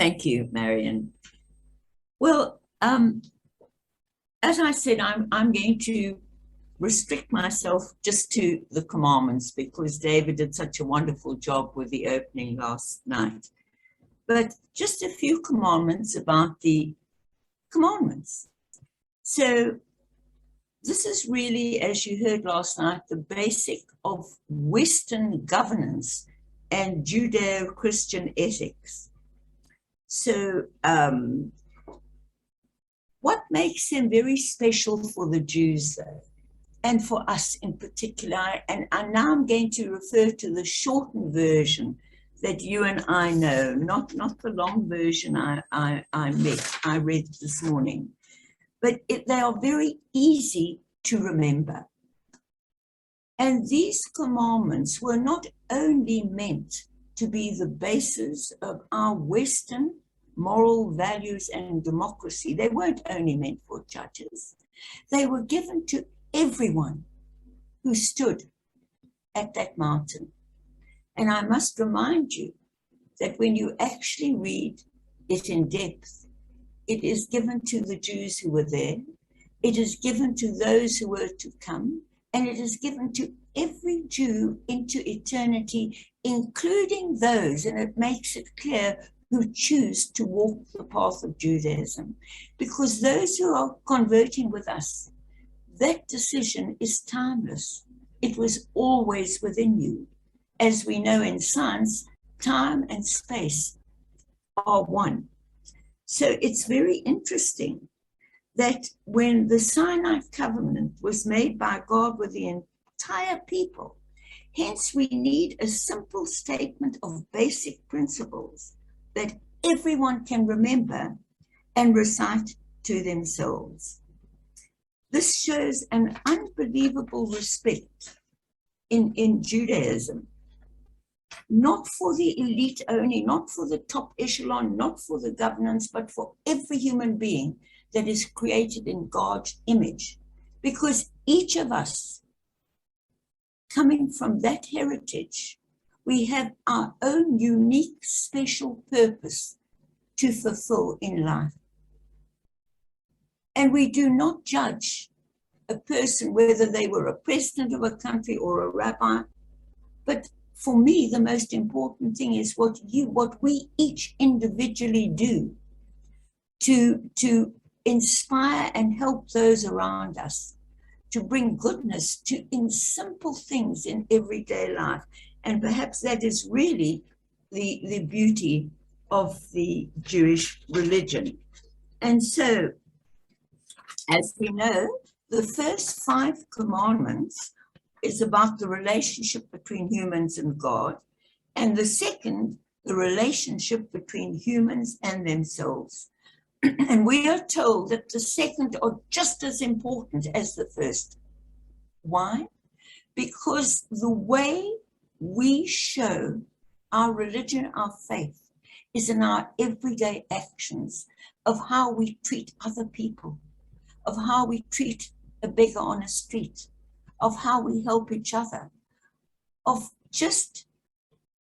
Thank you, Marion. Well, as I said, I'm going to restrict myself just to the commandments because David did such a wonderful job with the opening last night. But just a few commandments about the commandments. So this is really, as you heard last night, the basic of Western governance and Judeo-Christian ethics. So what makes them very special for the Jews, though, and for us in particular, and now I'm going to refer to the shortened version that you and I know, not the long version I read this morning, but they are very easy to remember. And these commandments were not only meant to be the basis of our Western moral values and democracy. They weren't only meant for judges. They were given to everyone who stood at that mountain. And I must remind you that when you actually read it in depth, it is given to the Jews who were there, it is given to those who were to come, and it is given to every Jew into eternity, including those, and it makes it clear, who choose to walk the path of Judaism. Because those who are converting with us, that decision is timeless. It was always within you. As we know in science, time and space are one. So it's very interesting that when the Sinai covenant was made by God with the entire people, hence we need a simple statement of basic principles that everyone can remember and recite to themselves. This shows an unbelievable respect in Judaism, not for the elite only, not for the top echelon, not for the governance, but for every human being that is created in God's image. Because each of us, coming from that heritage, we have our own unique, special purpose to fulfill in life. And we do not judge a person whether they were a president of a country or a rabbi. But for me, the most important thing is what we each individually do to inspire and help those around us, to bring goodness in simple things in everyday life. And perhaps that is really the beauty of the Jewish religion. And so, as we know, the first 5 commandments is about the relationship between humans and God. And the second, the relationship between humans and themselves. And we are told that the second are just as important as the first. Why? Because the way we show our religion, our faith, is in our everyday actions of how we treat other people, of how we treat a beggar on a street, of how we help each other, of just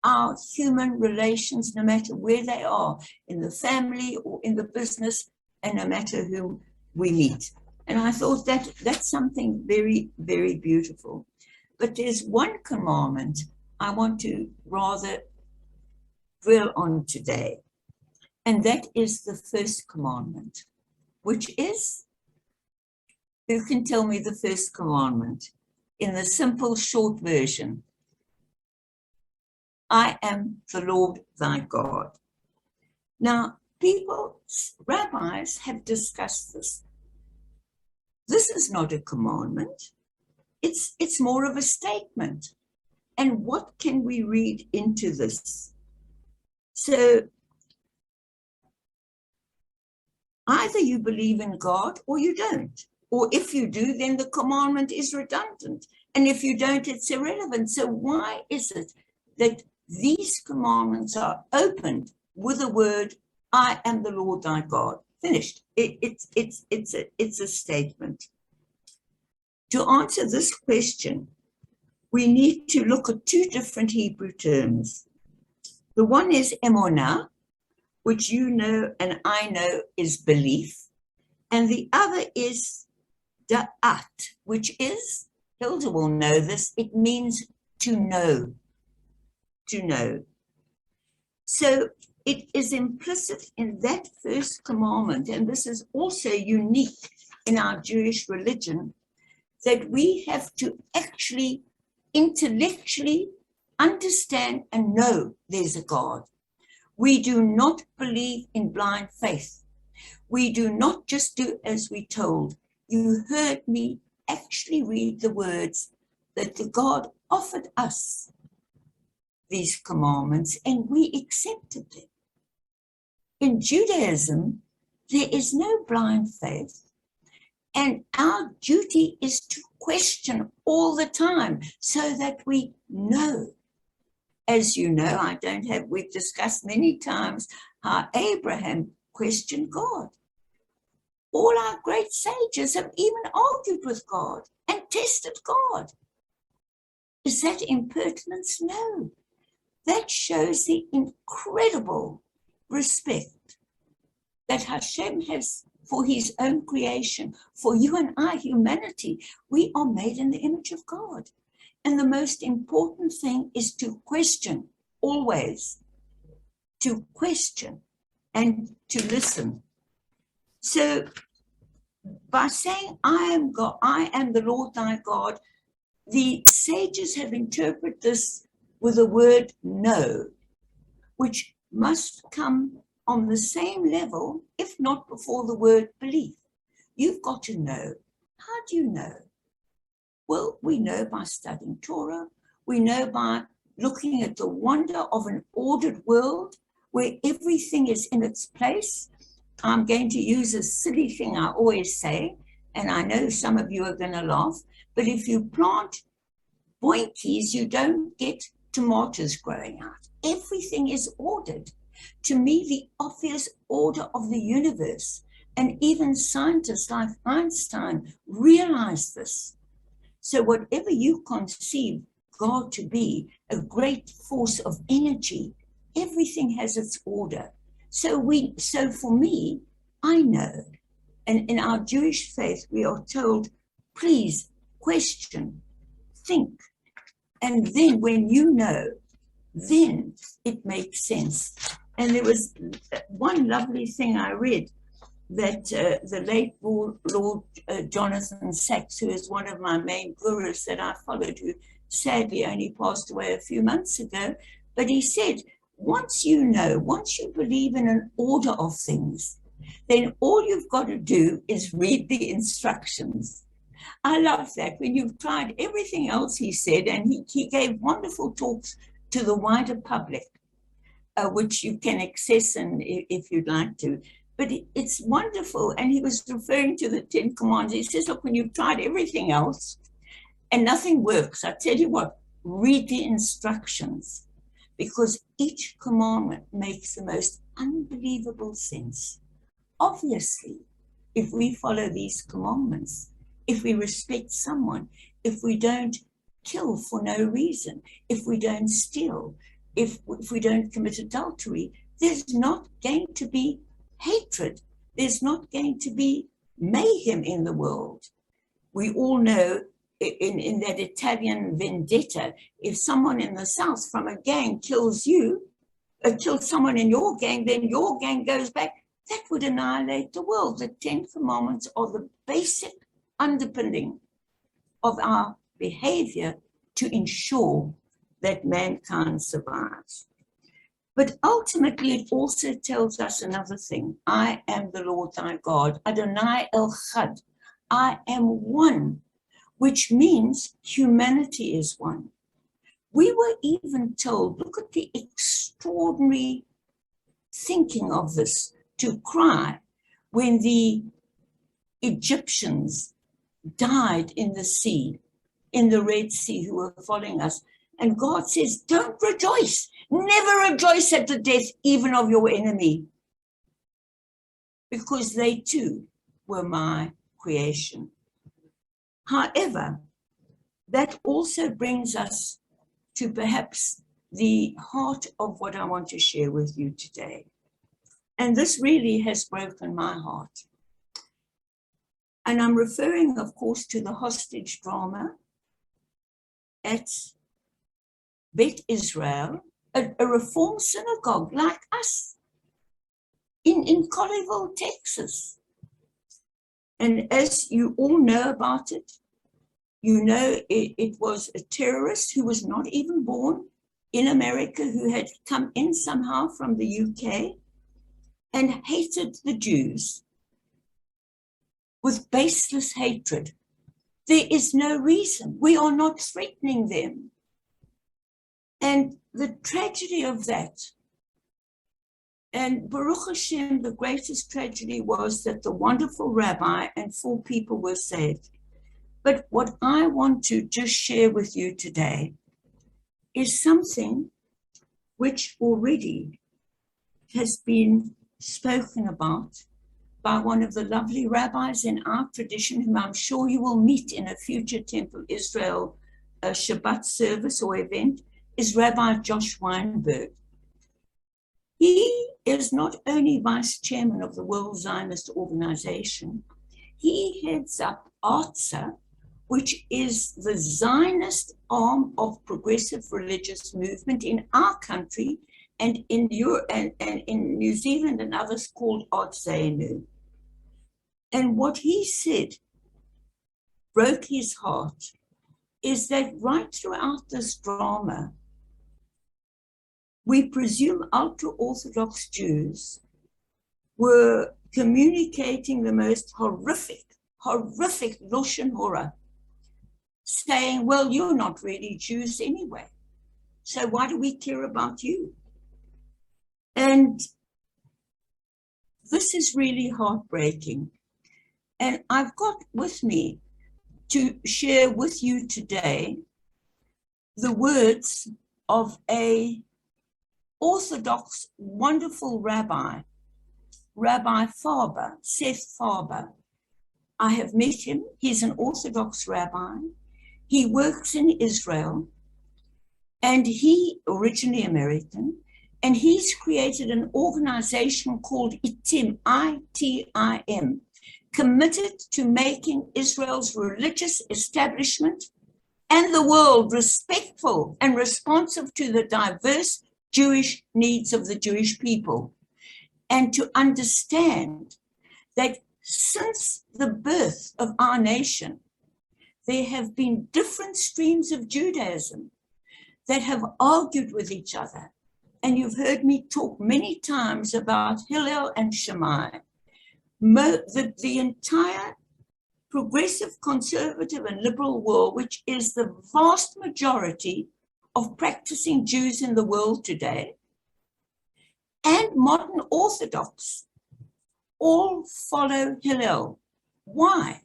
our human relations, no matter where they are, in the family or in the business, and no matter whom we meet. And I thought that's something very, very beautiful. But there's one commandment I want to rather dwell on today, and that is the first commandment, which is, who can tell me the first commandment in the simple short version? I am the Lord thy God. Now, rabbis have discussed this. This is not a commandment. It's more of a statement. And what can we read into this? So, either you believe in God or you don't. Or if you do, then the commandment is redundant. And if you don't, it's irrelevant. So why is it that these commandments are opened with the word, I am the Lord thy God? Finished. It's a statement. To answer this question, we need to look at 2 different Hebrew terms. The one is emunah, which you know and I know is belief. And the other is da'at, which is, Hilda will know this, it means to know, to know. So it is implicit in that first commandment, and this is also unique in our Jewish religion, that we have to actually intellectually understand and know there's a God. We do not believe in blind faith. We do not just do as we're told. You heard me actually read the words that the God offered us these commandments, and we accepted them. In Judaism, there is no blind faith, and our duty is to question all the time so that we know. As you know, we've discussed many times how Abraham questioned God. All our great sages have even argued with God and tested God. Is that impertinence? No. That shows the incredible respect that Hashem has for his own creation. For you and I, humanity, we are made in the image of God. And the most important thing is to question, always. To question and to listen. So by saying, I am God, I am the Lord thy God, the sages have interpreted this with the word know, which must come on the same level, if not before the word belief. You've got to know. How do you know? Well, we know by studying Torah. We know by looking at the wonder of an ordered world where everything is in its place. I'm going to use a silly thing I always say, and I know some of you are going to laugh, but if you plant boinkies, you don't get tomatoes growing out. Everything is ordered. To me, the obvious order of the universe, and even scientists like Einstein realized this. So whatever you conceive God to be, a great force of energy, everything has its order. So for me, I know, and in our Jewish faith, we are told, please question, think, and then when you know, then it makes sense. And there was one lovely thing I read that the late Lord Jonathan Sacks, who is one of my main gurus that I followed, who sadly only passed away a few months ago, but he said, once you know, once you believe in an order of things, then all you've got to do is read the instructions. I love that. When you've tried everything else, he said, and he gave wonderful talks to the wider public, which you can access and if you'd like to. But it's wonderful. And he was referring to the 10 Commandments. He says, look, when you've tried everything else and nothing works, I tell you what, read the instructions, because each commandment makes the most unbelievable sense. Obviously, if we follow these commandments, if we respect someone, if we don't kill for no reason, if we don't steal, if we don't commit adultery, there's not going to be hatred. There's not going to be mayhem in the world. We all know in that Italian vendetta, if someone in the South from a gang kills you, kills someone in your gang, then your gang goes back. That would annihilate the world. The 10 Commandments are the basic underpinning of our behavior to ensure that mankind survives. But ultimately, it also tells us another thing. I am the Lord thy God, Adonai Echad. I am one, which means humanity is one. We were even told, look at the extraordinary thinking of this, to cry when the Egyptians died in the sea, in the Red Sea, who were following us. And God says, don't rejoice. Never rejoice at the death even of your enemy, because they too were my creation. However, that also brings us to perhaps the heart of what I want to share with you today. And this really has broken my heart. And I'm referring, of course, to the hostage drama at Bet Israel, a Reform synagogue like us in Colleyville, Texas. And as you all know about it, you know it was a terrorist who was not even born in America, who had come in somehow from the UK and hated the Jews with baseless hatred. There is no reason. We are not threatening them. And the tragedy of that, and Baruch Hashem, the greatest tragedy was that the wonderful rabbi and 4 people were saved. But what I want to just share with you today is something which already has been spoken about by one of the lovely rabbis in our tradition, whom I'm sure you will meet in a future Temple Israel Shabbat service or event, is Rabbi Josh Weinberg. He is not only vice chairman of the World Zionist Organization, he heads up ARTSA, which is the Zionist arm of progressive religious movement in our country and in Europe and in New Zealand and others, called Artzainu. And what he said broke his heart is that right throughout this drama, we presume ultra-Orthodox Jews were communicating the most horrific Lashon Hora, saying, well, you're not really Jews anyway, so why do we care about you? And this is really heartbreaking. And I've got with me to share with you today the words of a Orthodox, wonderful rabbi, Rabbi Farber, Seth Farber. I have met him. He's an Orthodox rabbi. He works in Israel, and he, originally American, and he's created an organization called ITIM, I-T-I-M, committed to making Israel's religious establishment and the world respectful and responsive to the diverse Jewish needs of the Jewish people, and to understand that since the birth of our nation, there have been different streams of Judaism that have argued with each other. And you've heard me talk many times about Hillel and Shammai. The entire progressive, conservative, and liberal world, which is the vast majority of practicing Jews in the world today, and modern Orthodox, all follow Hillel. Why?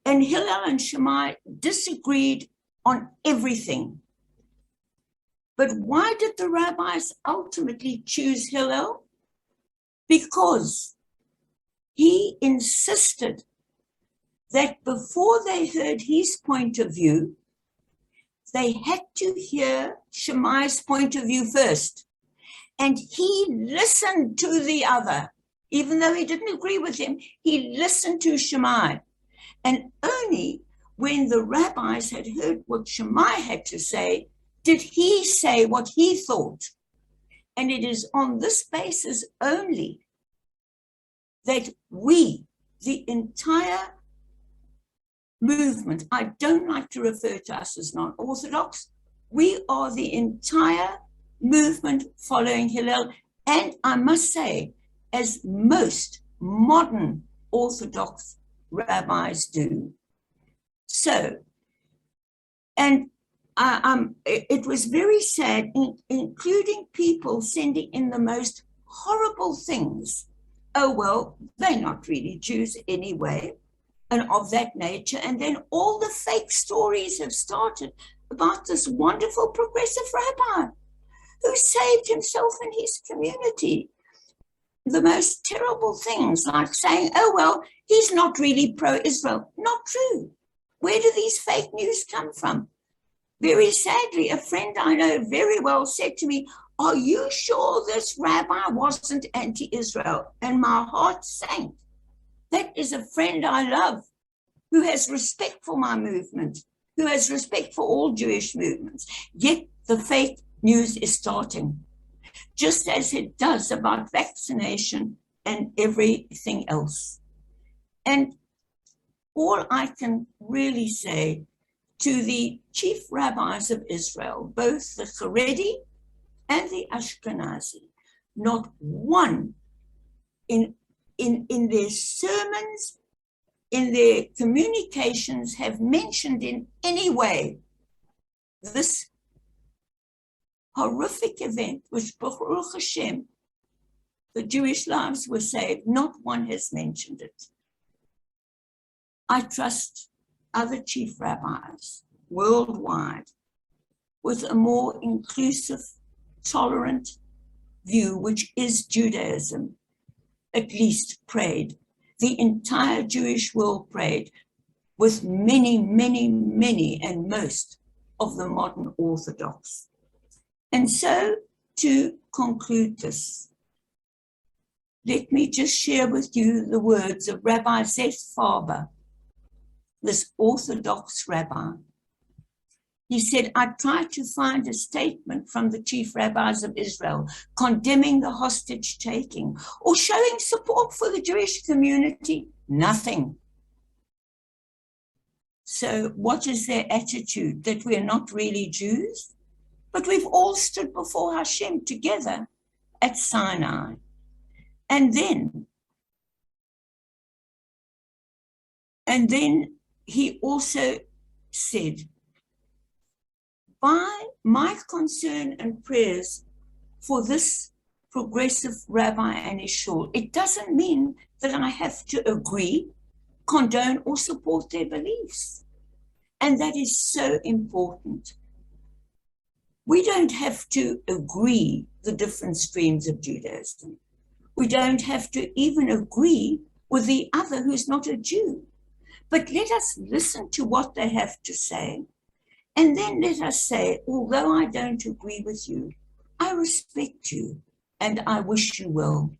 And Hillel and Shammai disagreed on everything. But why did the rabbis ultimately choose Hillel? Because he insisted that before they heard his point of view, they had to hear Shammai's point of view first. And he listened to the other. Even though he didn't agree with him, he listened to Shammai. And only when the rabbis had heard what Shammai had to say, did he say what he thought. And it is on this basis only that we, the entire movement, I don't like to refer to us as non-Orthodox, we are the entire movement following Hillel, and I must say, as most modern Orthodox rabbis do. So, and it was very sad, including people sending in the most horrible things. Oh, well, they're not really Jews anyway, and of that nature. And then all the fake stories have started about this wonderful progressive rabbi who saved himself and his community. The most terrible things, like saying, oh, well, he's not really pro-Israel. Not true. Where do these fake news come from? Very sadly, a friend I know very well said to me, Are you sure this rabbi wasn't anti-Israel? And my heart sank. That is a friend I love, who has respect for my movement, who has respect for all Jewish movements. Yet the fake news is starting, just as it does about vaccination and everything else. And all I can really say to the chief rabbis of Israel, both the Haredi and the Ashkenazi, not one in their sermons, in their communications, have mentioned in any way this horrific event, which Baruch Hashem, the Jewish lives were saved. Not one has mentioned it. I trust other chief rabbis worldwide with a more inclusive, tolerant view, which is Judaism, at least prayed. The entire Jewish world prayed, with many, many, many, and most of the modern Orthodox. And so, to conclude this, let me just share with you the words of Rabbi Zeth Farber, this Orthodox rabbi. He said, I tried to find a statement from the chief rabbis of Israel condemning the hostage taking or showing support for the Jewish community. Nothing. So what is their attitude? That we are not really Jews? But we've all stood before Hashem together at Sinai. And then he also said, by my concern and prayers for this progressive rabbi and his shul, it doesn't mean that I have to agree, condone, or support their beliefs. And that is so important. We don't have to agree the different streams of Judaism. We don't have to even agree with the other who's not a Jew. But let us listen to what they have to say. And then let us say, although I don't agree with you, I respect you and I wish you well.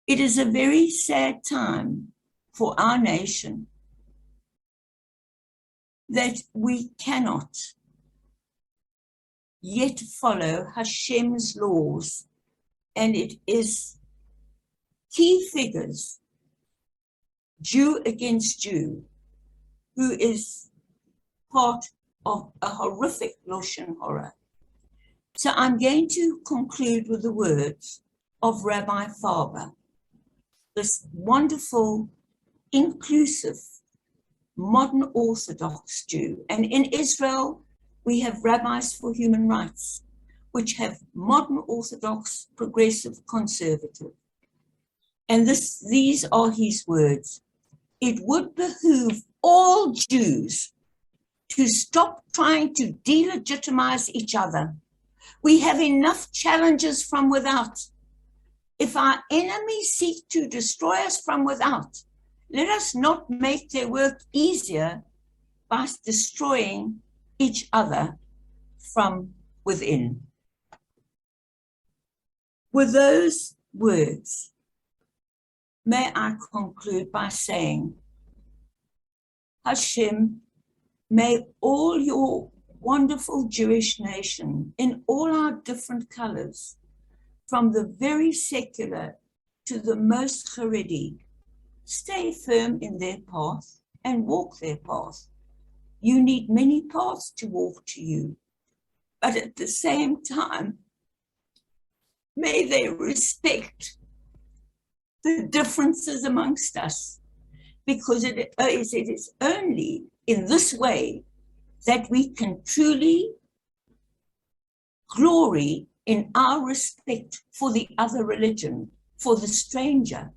It is a very sad time for our nation that we cannot yet follow Hashem's laws, and it is key figures, Jew against Jew, who is part of a horrific Lashon Hara. So I'm going to conclude with the words of Rabbi Farber, this wonderful, inclusive, modern Orthodox Jew. And in Israel, we have rabbis for human rights, which have modern Orthodox, progressive, conservative. And these are his words. It would behoove all Jews to stop trying to delegitimize each other. We have enough challenges from without. If our enemies seek to destroy us from without, let us not make their work easier by destroying each other from within. With those words, may I conclude by saying, Hashem, may all your wonderful Jewish nation in all our different colors, from the very secular to the most Haredi, stay firm in their path and walk their path. You need many paths to walk to you, but at the same time, may they respect the differences amongst us, because it is only in this way that we can truly glory in our respect for the other religion, for the stranger,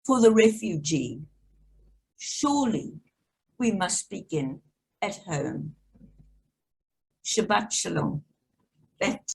for the refugee. Surely we must begin at home. Shabbat Shalom.